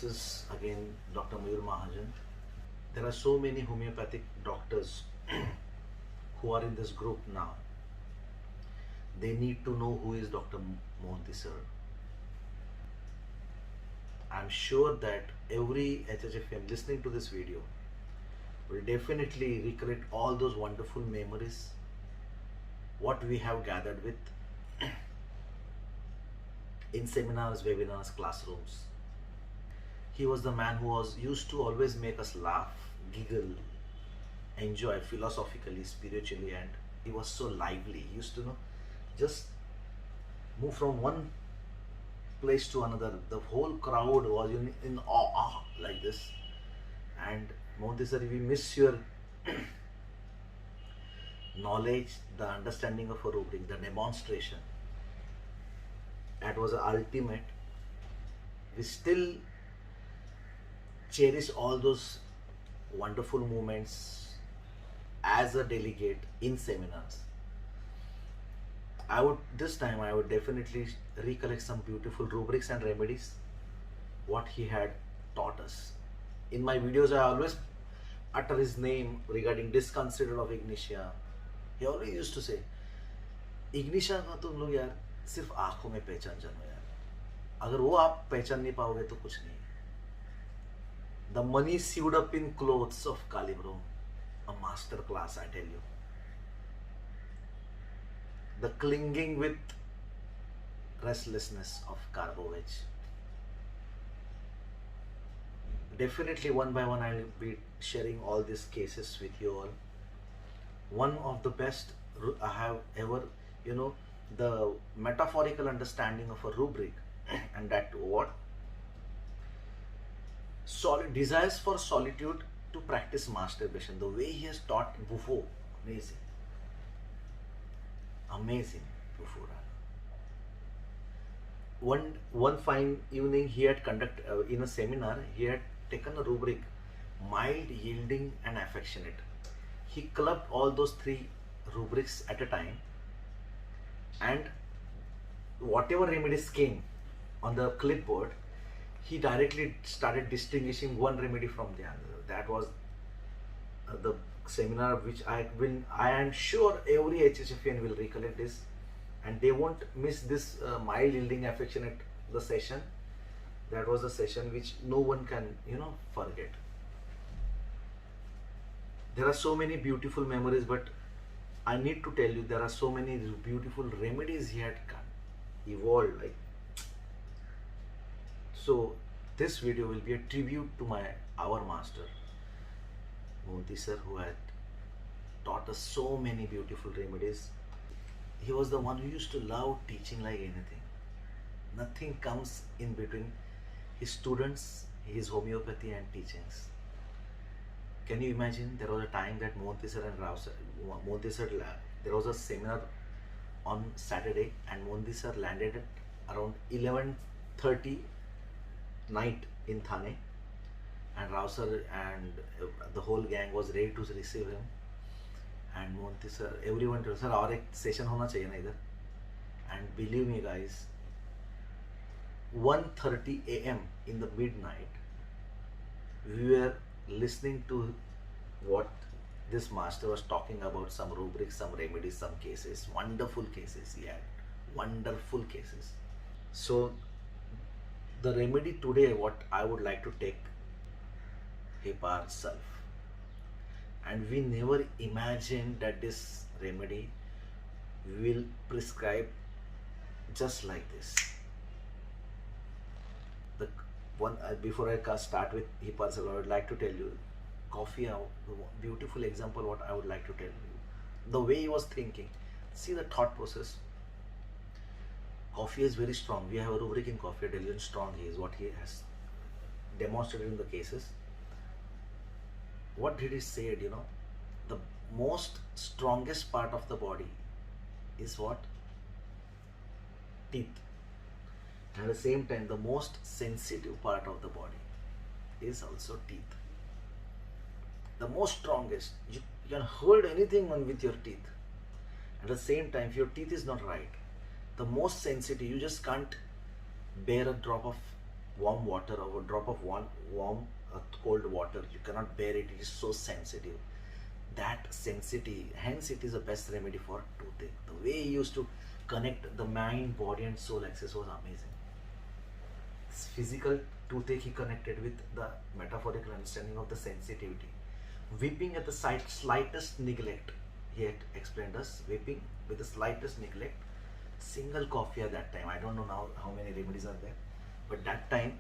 this is again Dr. Mayur Mahajan. There are so many homeopathic doctors who are in this group now. They need to know who is Dr. Mohanty sir. I'm sure that every HHFM listening to this video will definitely recollect all those wonderful memories, what we have gathered with in seminars, webinars, classrooms. He was the man who was used to always make us laugh, giggle, enjoy philosophically, spiritually, and he was so lively. He used to just move from one place to another. The whole crowd was in awe like this. And Mohanty sir, we miss your knowledge, the understanding of a rubric, the demonstration. That was ultimate. We still cherish all those wonderful moments as a delegate in seminars. This time I would definitely recollect some beautiful rubrics and remedies, what he had taught us. In my videos, I always utter his name regarding disconsidered of Ignitia. He always used to say, Ignitia का तुम लोग यार सिर्फ आंखों में पहचान जानो यार, अगर वो आप पहचान नहीं पाओगे तो कुछ नहीं. The money sewed up in clothes of Calibro, a master class, I tell you. The clinging with restlessness of Karbovich. Definitely one by one I will be sharing all these cases with you all. One of the best I have ever, the metaphorical understanding of a rubric, and that what? Desires for solitude to practice masturbation. The way he has taught Buffo, amazing. Amazing, Buffo. One fine evening, he had conducted in a seminar. He had taken a rubric, mild, yielding, and affectionate. He clubbed all those three rubrics at a time, and whatever remedies came on the clipboard, he directly started distinguishing one remedy from the other. That was the seminar which I am sure every HHFN will recollect this, and they won't miss this mild, yielding, affectionate, the session. That was a session which no one can forget. There are so many beautiful memories, but I need to tell you there are so many beautiful remedies he had evolved. So this video will be a tribute to our master Mohanty sir, who had taught us so many beautiful remedies. He was the one who used to love teaching like anything. Nothing comes in between his students, his homeopathy and teachings. Can you imagine? There was a time that Mohanty sir and Rao sir, there was a seminar on Saturday, and Mohanty sir landed at around 11:30 night in Thane, and Rao sir and the whole gang was ready to receive him. And Mohanty sir, everyone told, sir, और एक session होना चाहिए ना इधर. And believe me guys, 1:30 a.m. in the midnight, we were listening to what this master was talking about, some rubrics, some remedies, some cases, wonderful cases he had, wonderful cases. So the remedy today, what I would like to take, Hepar Sulf. And we never imagined that this remedy will prescribe just like this. Before I start with Hepar Sulf, I would like to tell you, coffee, a beautiful example what I would like to tell you. The way he was thinking, see the thought process. Coffee is very strong. We have a rubric in coffee, a delusion strong he is, what he has demonstrated in the cases. What did he say? The most strongest part of the body is what? Teeth. And at the same time, the most sensitive part of the body is also teeth. The most strongest. You can hold anything with your teeth. At the same time, if your teeth is not right, the most sensitive, you just can't bear a drop of warm water or a drop of warm cold water, you cannot bear it. It is so sensitive. That sensitivity, hence it is the best remedy for toothache. The way he used to connect the mind, body, and soul axis was amazing. Physical toothache he connected with the metaphorical understanding of the sensitivity. Weeping at the slightest neglect, he had explained us, weeping with the slightest neglect. Single coffee at that time, I don't know now how many remedies are there, but that time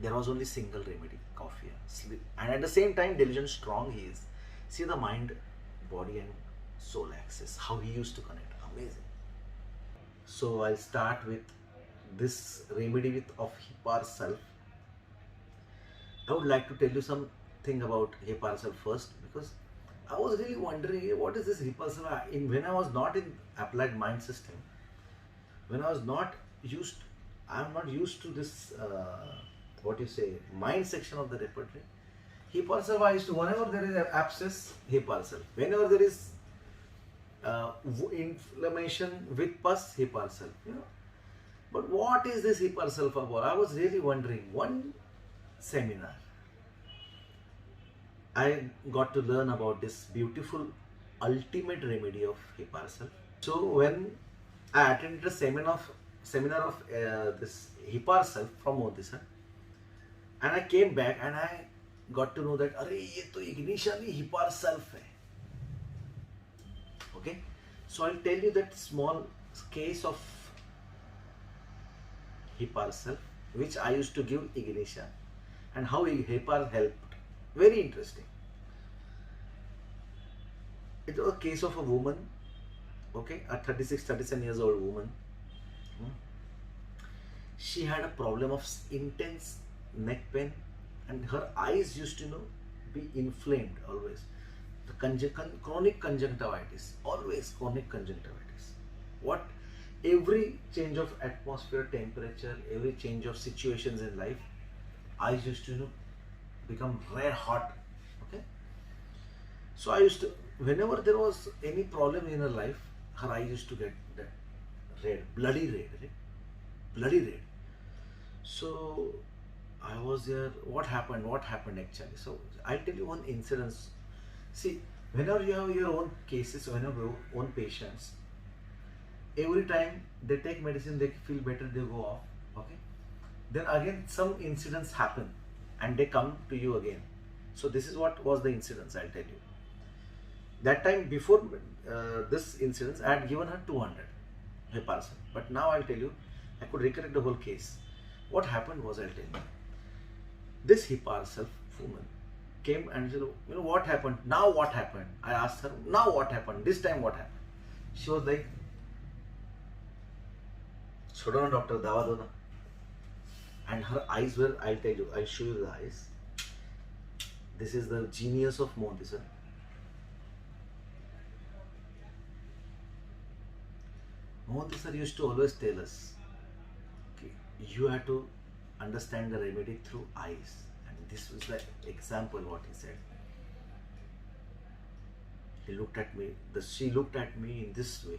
there was only single remedy, coffee. And at the same time, diligent, strong he is. See the mind, body, and soul axis, how he used to connect. Amazing. So I'll start with this remedy of Hipar self. I would like to tell you something about Hipar self first, because I was really wondering what is this Hipar self. When I was not in applied mind system, when I was not used, I am not used to this what you say mind section of the repertoire. Hipar self, I used to, whenever there is an abscess, Hipar self. Whenever there is inflammation with pus, Hipar self. But what is this Hipar self about? I was really wondering. One seminar, I got to learn about this beautiful ultimate remedy of Hipar self. So when I attended a seminar of this Hipar self from Modi sir, and I came back and I got to know that अरे ये तो ignition ही Hipar self है. Okay, so I'll tell you that small case of Hipar self which I used to give ignition and how Hipar helped. Very interesting. It was a case of a woman, okay, a 36-37 years old woman. She had a problem of intense neck pain and her eyes used to be inflamed always. The chronic conjunctivitis, always chronic conjunctivitis. What? Every change of atmosphere, temperature, every change of situations in life, eyes used to become red hot. Okay. So I used to, whenever there was any problem in her life, her eyes used to get that red, bloody red, right? Bloody red. So I was there. What happened? What happened actually? So I'll tell you one incident. See, whenever you have your own cases, whenever your own patients, every time they take medicine, they feel better, they go off. Okay. Then again, some incidents happen, and they come to you again. So this is what was the incidents. I'll tell you. That time before this incident, I had given her 200 Hipar self. But now I'll tell you, I could recollect the whole case. What happened was, I'll tell you. This Hipar self woman came and said, what happened? Now what happened? I asked her, now what happened? This time what happened? She was like, छोड़ो ना doctor, दवा दो ना. And her eyes were, I'll tell you, I'll show you the eyes. This is the genius of Modi sir. Modi sir used to always tell us, okay, you have to understand the remedy through eyes. And this was the example what he said. He looked at me, she looked at me in this way.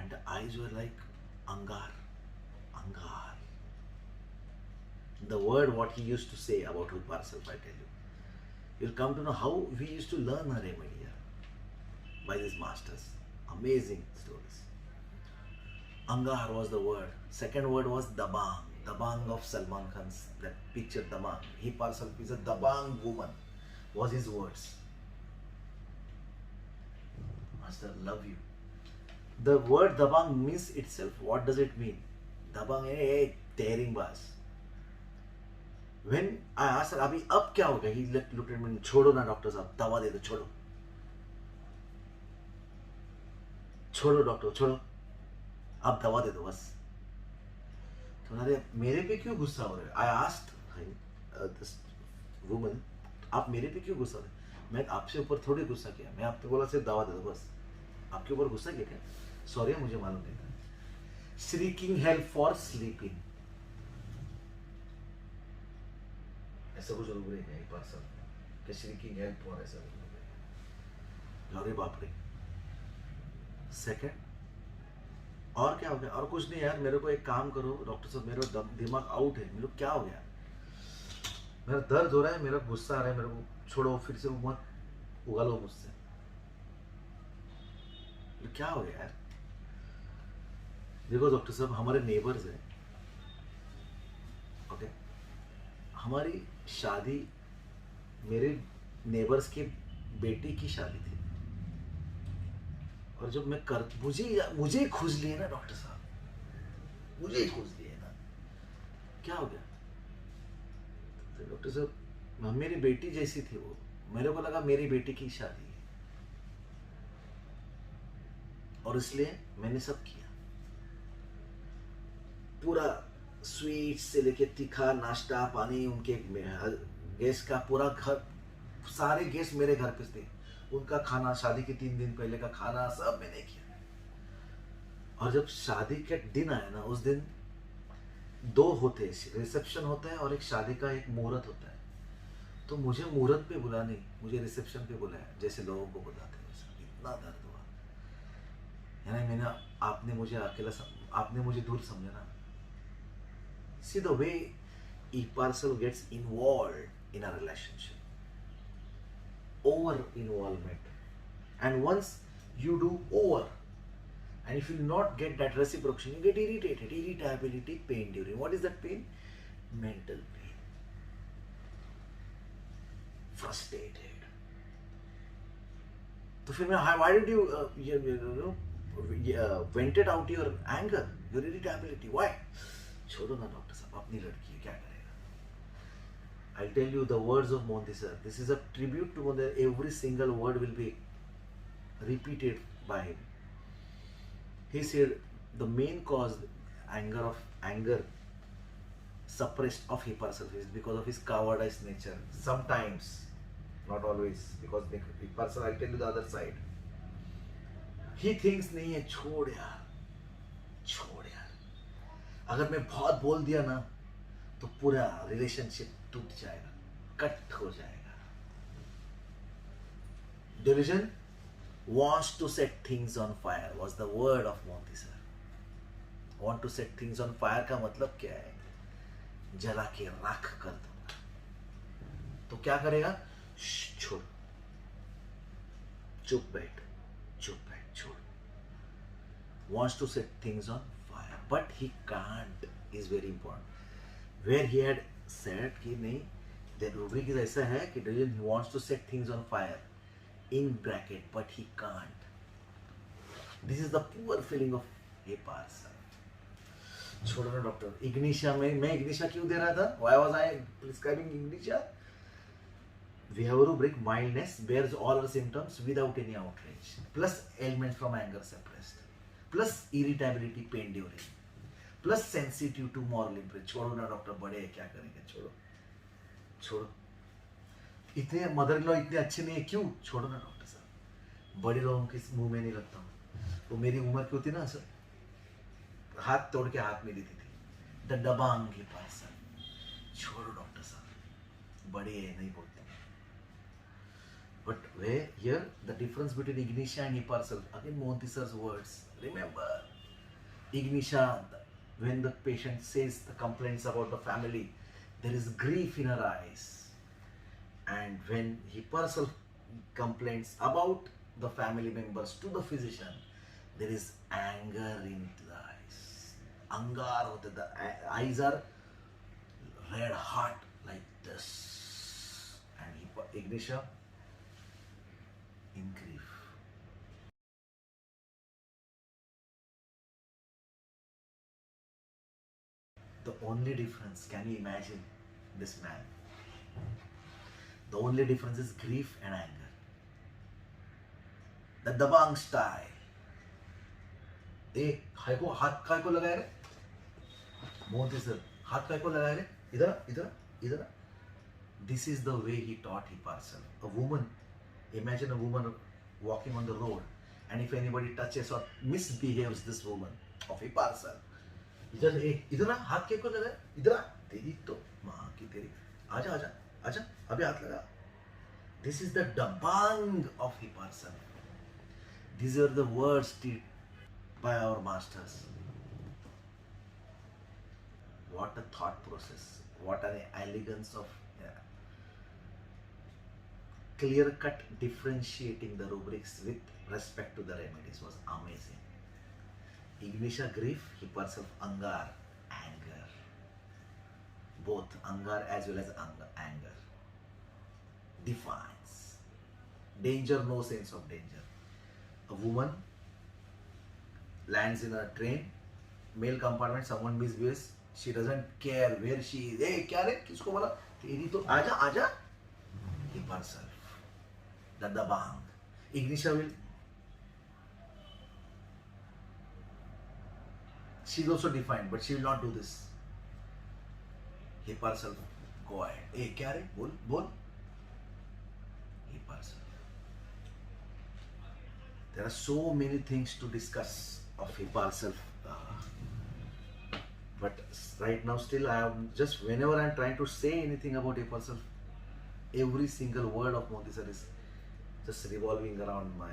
And the eyes were like angar, angar. The word what he used to say about Hipar self, I tell you. You'll come to know how we used to learn a remedy here by these masters. Amazing stories. Angar was the word. Second word was Dabang. Dabang of Salman Khan's, that picture Dabang. Hipar self is a Dabang woman, was his words. Master, love you. The word Dabang means itself, what does it mean? Dabang is tearing bas. When I asked her, Abhi, ab kya hoga? He looked at me, छोड़ो ना doctor साहब, दवा दे दो, छोड़ो. छोड़ो doctor, छोड़ो. अब दवा दे दो बस. तो मेरे पे क्यों गुस्सा हो रहे हो? I asked this woman, आप मेरे पे क्यों गुस्सा हो रहे हो? मैं आपसे ऊपर थोड़ी गुस्सा किया. मैं आपको बोला सिर्फ दवा दे दो बस. आपके ऊपर गुस्सा किया क्या? सॉरी, मुझे मालूम नहीं था. Seeking help for sleeping. ऐसा कुछ लोग बोलेंगे एक बार सब कि seeking help for ऐसा कुछ लोग. अरे बाप रे. Second, और क्या हो गया? और कुछ नहीं यार, मेरे को एक काम करो डॉक्टर साहब, मेरा दिमाग आउट है। मेरे को क्या हो गया? मेरा दर्द हो रहा है, मेरा गुस्सा आ रहा है, मेरे को छोड़ो, फिर से वो मत उगालो मुझसे। क्या हो गया यार? देखो डॉक्टर साहब, हमारे नेबर्स हैं, ओके? हमारी शादी, मेरे नेबर्स की बेटी की शादी थी, और जब मैं कर मुझे ही खोज लिए ना डॉक्टर साहब, मुझे ही खोज लिए ना। क्या हो गया? तो डॉक्टर साहब, मेरी बेटी जैसी थी वो, मेरे को लगा मेरी बेटी की शादी है, और इसलिए मैंने सब किया। पूरा स्वीट से लेके तीखा, नाश्ता पानी, उनके गेस्ट का पूरा घर, सारे गेस्ट मेरे घर पे थे, उनका खाना, शादी के 3 दिन पहले का खाना सब मैंने किया। और जब शादी के दिन आया ना, उस दिन दो होते, रिसेप्शन होता है और एक शादी का एक मुहूर्त होता है। तो मुझे मुहूर्त पे बुला नहीं, मुझे रिसेप्शन पे बुलाया, जैसे लोगों को बुलाते हैं वैसा। इतना दर्द हुआ, यानी मैंने, आपने मुझे अकेला आपने मुझे दूर समझा ना। See the way a parcel gets involved in a relationship, over involvement, and once you do over, and if you not get that reciprocation, you get irritated, irritability, pain during. What is that pain? Mental pain, frustrated. तो फिर मैं, why did you vented out your anger, your irritability? Why? छोड़ो ना doctor साहब, अपनी लड़की है, क्या करेगा? I'll tell you the words of Monty sir. This is a tribute to Monty. Every single word will be repeated by him. He said the main cause anger suppressed of himself is because of his cowardice nature. Sometimes, not always, because the person, I'll tell you the other side. He thinks नहीं है, छोड़ यार, छोड़ यार। अगर मैं बहुत बोल दिया ना, तो पूरा रिलेशनशिप टूट जाएगा, कट हो जाएगा। Delusion wants to set things on fire was the word of Monty sir. Want to set things on fire का मतलब क्या है? जला के राख कर दूंगा। तो क्या करेगा? छोड़, चुप बैठ, छोड़। Wants to set things on fire, but he can't, is very important. Where he had said कि नहीं, the rubric is ऐसा है कि he wants to set things on fire, in bracket, but he can't. This is the poor feeling of a person. छोड़ो ना doctor. Ignatia में मैं Ignatia क्यों दे रहा था? Why was I prescribing Ignatia? We have a rubric, mildness bears all our symptoms without any outrage, plus ailments from anger suppressed, plus irritability, pain during, plus sensitive to moral impress. छोड़ो ना doctor, बड़े क्या करेंगे? छोड़ो। इतने mother in law इतने अच्छे नहीं है, क्यों? छोड़ो ना डॉक्टर साहब, बड़े लोगों के मुंह में नहीं लगता हूँ। वो मेरी उम्र की होती ना सर, हाथ तोड़ के हाथ में देती थी। द दबांगी पर्सन। छोड़ो डॉक्टर साहब, बड़े नहीं बोलते। But where here the difference between ignitia and hypersal, again Monty sir's words. Remember, ignitia, when the patient says the complaints about the family, there is grief in her eyes, and when hypersal complains about the family members to the physician, there is anger in the eyes. Angar hote, the eyes are red hot like this, and ignitia in grief. The only difference, can you imagine this man? The only difference is grief and anger. The Dabang style. हाथ काय को लगाए रे? Modi sir, हाथ काय को लगाए रे? इधर। This is the way he taught Hipparchal. A woman, imagine a woman walking on the road, and if anybody touches or misbehaves this woman of Hipparchal, इधर हाथ के को लगा, इधर तेरी तो माँ की तेरी, आजा अभी हाथ लगा। This is the dabang of Hipparchal. These are the words by our masters. What a thought process. What an elegance of clear cut differentiating the rubrics with respect to the remedies was amazing. Ignitia grief, Hipparself angar, anger. Both angar as well as anger. Defiance. Danger, no sense of danger. A woman lands in a train, male compartment, someone misbehaves, she doesn't care where she is. Hey, क्या रे किसको बोला तेरी तो आजा आजा. Hipparself, the dabang. Ignitia will, she is also defined, but she will not do this. Hipparself, go ahead. Hey, क्या रे बोल बोल. Hipparself. There are so many things to discuss of Hipparself. But right now still I am just, whenever I am trying to say anything about Hipparself, every single word of Modi sir is just revolving around my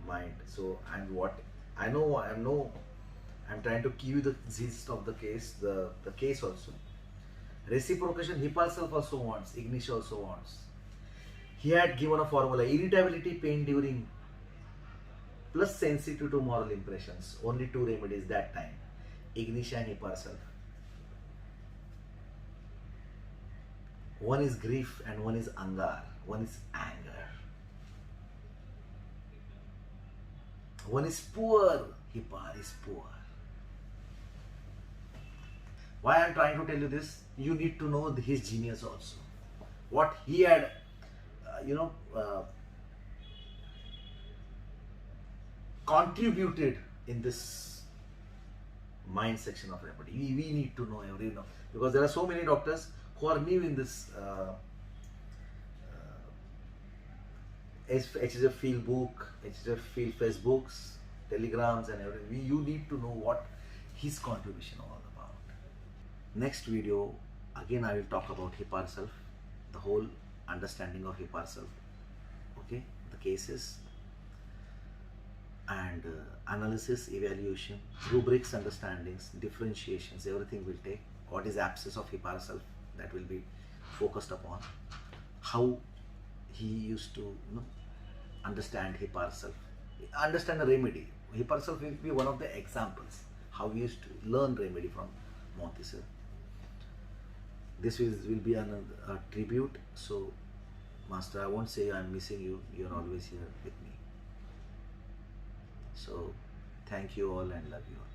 mind. So, and what I know, I'm trying to give you the gist of the case, the case also. Reciprocation, Hipparself also wants, Ignitia also wants. He had given a formula: irritability, pain during, plus sensitive to moral impressions. Only two remedies that time. Ignitia and Hipparself. One is grief and one is angar. One is anger. One is poor. Hippar is poor. Why I am trying to tell you this? You need to know his genius also. What he had, contributed in this mind section of remedy. We need to know because there are so many doctors who are new in this HHF field book, HHF field Facebooks, telegrams and everything. You need to know what his contribution all about. Next video, again I will talk about Hipparself, the whole understanding of Hipparself, okay, the cases and analysis, evaluation, rubrics, understandings, differentiations, everything will take. What is abscess of Hipparself, that will be focused upon. How he used to understand Hipparself, understand a remedy. Hipparself will be one of the examples how we used to learn remedy from Montesquieu. This will be a tribute. So, Master, I won't say I'm missing you. You're always here with me. So, thank you all and love you all.